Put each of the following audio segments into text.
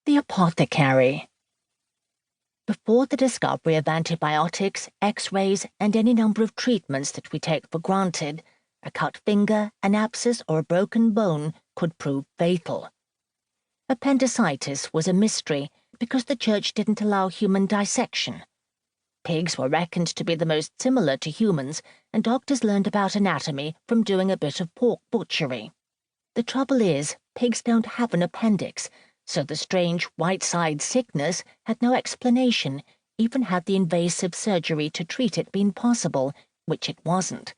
The apothecary. Before the discovery of antibiotics, X-rays, and any number of treatments that we take for granted, a cut finger, an abscess, or a broken bone could prove fatal. Appendicitis was a mystery because the church didn't allow human dissection. Pigs were reckoned to be the most similar to humans, and doctors learned about anatomy from doing a bit of pork butchery. The trouble is, pigs don't have an appendix, so the strange white-side sickness had no explanation, even had the invasive surgery to treat it been possible, which it wasn't.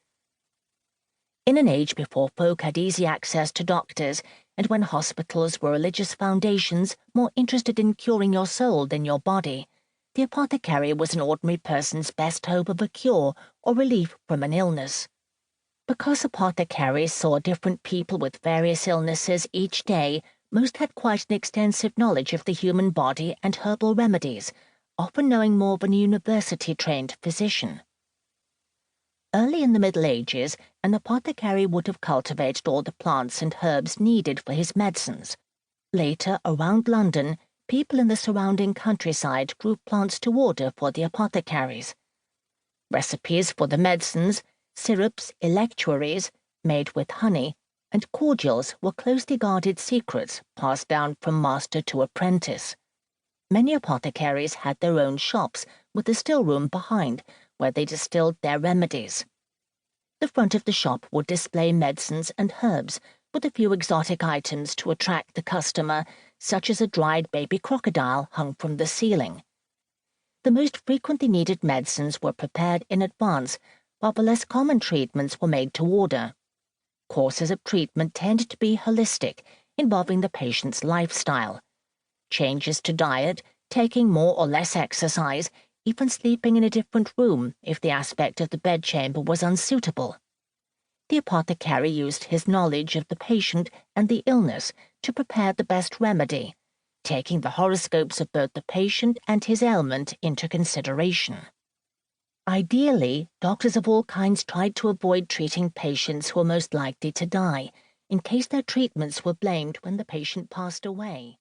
In an age before folk had easy access to doctors, and when hospitals were religious foundations more interested in curing your soul than your body, the apothecary was an ordinary person's best hope of a cure or relief from an illness. Because apothecaries saw different people with various illnesses each day, most had quite an extensive knowledge of the human body and herbal remedies, often knowing more than a university-trained physician. Early in the Middle Ages, an apothecary would have cultivated all the plants and herbs needed for his medicines. Later, around London, people in the surrounding countryside grew plants to order for the apothecaries. Recipes for the medicines, syrups, electuaries, made with honey, and cordials were closely guarded secrets passed down from master to apprentice. Many apothecaries had their own shops, with a still room behind, where they distilled their remedies. The front of the shop would display medicines and herbs, with a few exotic items to attract the customer, such as a dried baby crocodile hung from the ceiling. The most frequently needed medicines were prepared in advance, while the less common treatments were made to order. Courses of treatment tended to be holistic, involving the patient's lifestyle. Changes to diet, taking more or less exercise, even sleeping in a different room if the aspect of the bedchamber was unsuitable. The apothecary used his knowledge of the patient and the illness to prepare the best remedy, taking the horoscopes of both the patient and his ailment into consideration. Ideally, doctors of all kinds tried to avoid treating patients who were most likely to die, in case their treatments were blamed when the patient passed away.